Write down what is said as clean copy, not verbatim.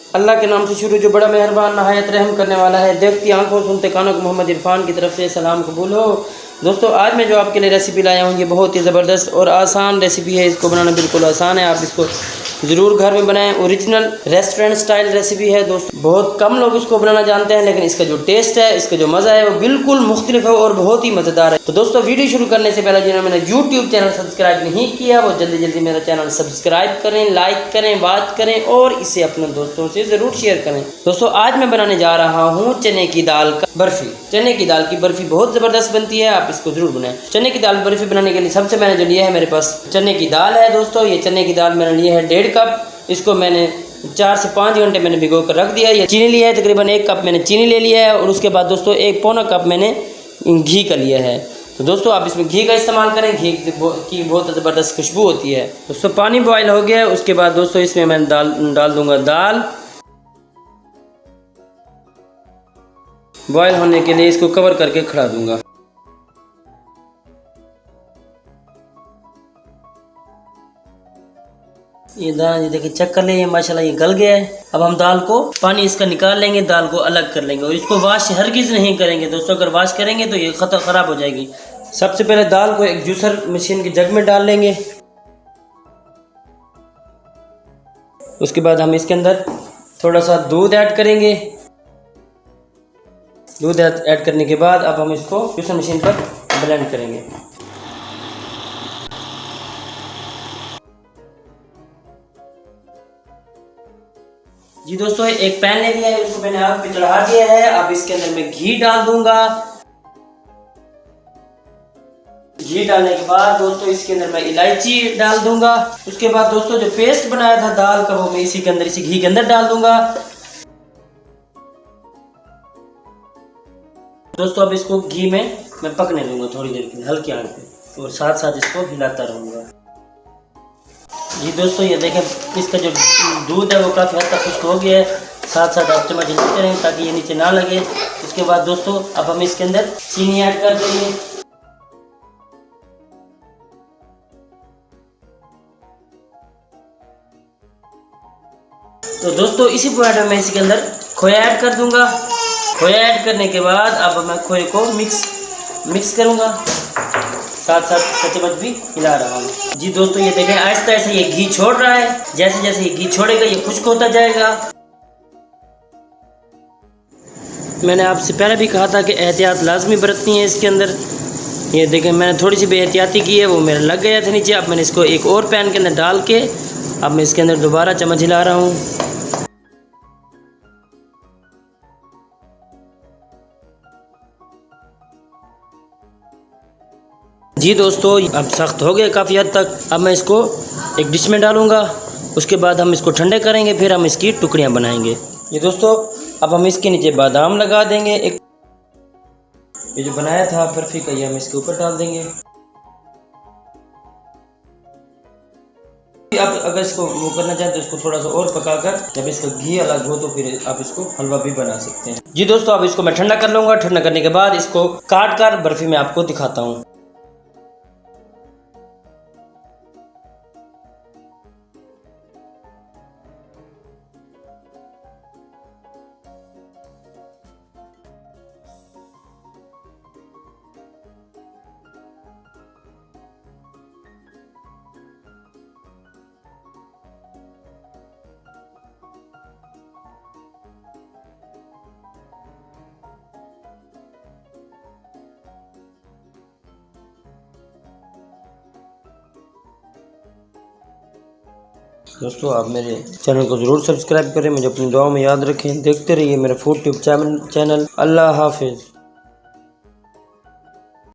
अल्लाह के नाम से शुरू जो बड़ा मेहरबान नहायत रहम करने वाला है। देखती आंखों सुनते कानों को मोहम्मद इरफान की तरफ से सलाम कबूल हो। दोस्तों आज मैं जो आपके लिए रेसिपी लाया हूँ ये बहुत ही ज़बरदस्त और आसान रेसिपी है। इसको बनाना बिल्कुल आसान है, आप इसको ज़रूर घर में बनाएं। ओरिजिनल रेस्टोरेंट स्टाइल रेसिपी है दोस्तों, बहुत कम लोग इसको बनाना जानते हैं, लेकिन इसका जो टेस्ट है, इसका जो मज़ा है वो बिल्कुल मुख्तलिफ है और बहुत ही मज़ेदार है। तो दोस्तों वीडियो शुरू करने से पहले जिन्होंने मेरा यूट्यूब चैनल सब्सक्राइब नहीं किया वो जल्दी जल्दी मेरा चैनल सब्सक्राइब करें, लाइक करें, बात करें और इसे अपने दोस्तों से ज़रूर शेयर करें। दोस्तों आज मैं बनाने जा रहा हूँ चने की दाल का बर्फ़ी। चने की दाल की बर्फ़ी बहुत ज़बरदस्त बनती है, आप इसको ज़रूर बनाएं। चने की दाल बर्फ़ी बनाने के लिए सबसे मैंने जो लिया है, मेरे पास चने की दाल है दोस्तों। ये चने की दाल मैंने लिया है 1.5 कप। इसको मैंने 4 से 5 घंटे मैंने भिगो कर रख दिया। ये चीनी लिया है, तकरीबन 1 कप मैंने चीनी ले लिया है और उसके बाद दोस्तों 1 पौना कप मैंने घी का लिया है। तो दोस्तों आप इसमें घी का इस्तेमाल करें, घी की बहुत ज़बरदस्त खुशबू होती है। दोस्तों पानी बॉयल हो गया है, उसके बाद दोस्तों इसमें मैं डाल दूँगा दाल। बॉयल होने के लिए इसको कवर करके खड़ा दूँगा। ये दाल ये देखिए चेक कर लें, ये माशाल्लाह ये गल गया है। अब हम दाल को पानी इसका निकाल लेंगे, दाल को अलग कर लेंगे और इसको वॉश हरगिज़ नहीं करेंगे दोस्तों। अगर वॉश करेंगे तो ये ख़राब हो जाएगी। सबसे पहले दाल को एक जूसर मशीन के जग में डाल लेंगे। उसके बाद हम इसके अंदर थोड़ा सा दूध ऐड करेंगे। दूध ऐड करने के बाद अब हम इसको जूसर मशीन पर ब्लेंड करेंगे। जी दोस्तों एक पैन ले लिया है, उसको मैंने आग पे चढ़ा दिया है। अब इसके अंदर मैं घी डाल दूंगा। घी डालने के बाद दोस्तों इसके अंदर मैं इलायची डाल दूंगा। उसके बाद दोस्तों जो पेस्ट बनाया था दाल का वो मैं इसी के अंदर, इसी घी के अंदर डाल दूंगा। दोस्तों अब इसको घी में मैं पकने दूंगा थोड़ी देर के लिए हल्की आंच पे और साथ साथ इसको हिलाता रहूंगा। जी दोस्तों ये देखें इसका जो दूध है वो काफ़ी हद तक खुश्क हो गया है। साथ साथ आप चम्मच हिलाते रहें ताकि ये नीचे ना लगे। उसके बाद दोस्तों अब हम इसके अंदर चीनी ऐड कर देंगे। तो दोस्तों इसी पॉइंट में मैं इसके अंदर खोया ऐड कर दूंगा। खोया ऐड करने के बाद अब मैं खोए को मिक्स करूंगा, साथ साथ चम्मच भी हिला रहा हूँ। जी दोस्तों ये देखें आहिस्ता आहिस्ता ये घी छोड़ रहा है। जैसे जैसे ये घी छोड़ेगा ये खुश्क होता जाएगा। मैंने आपसे पहले भी कहा था कि एहतियात लाजमी बरतनी है इसके अंदर। ये देखें मैंने थोड़ी सी बेहतियाती की है, वो मेरा लग गया था नीचे। अब मैंने इसको एक और पैन के अंदर डाल के अब मैं इसके अंदर दोबारा चम्मच हिला रहा हूँ। जी दोस्तों अब सख्त हो गया काफ़ी हद तक। अब मैं इसको एक डिश में डालूंगा। उसके बाद हम इसको ठंडे करेंगे, फिर हम इसकी टुकड़ियां बनाएंगे। ये दोस्तों अब हम इसके नीचे बादाम लगा देंगे। एक ये जो बनाया था बर्फी का ये हम इसके ऊपर डाल देंगे। आप अगर इसको वो करना चाहें तो इसको थोड़ा सा और पकाकर जब इसका घी अलग हो तो फिर आप इसको हलवा भी बना सकते हैं। जी दोस्तों अब इसको मैं ठंडा कर लूँगा। ठंडा करने के बाद इसको काट कर बर्फी में आपको दिखाता हूँ। दोस्तों आप मेरे चैनल को ज़रूर सब्सक्राइब करें, मुझे अपनी दुआ में याद रखें। देखते रहिए मेरा फूड ट्यूब चैनल। अल्लाह हाफिज़।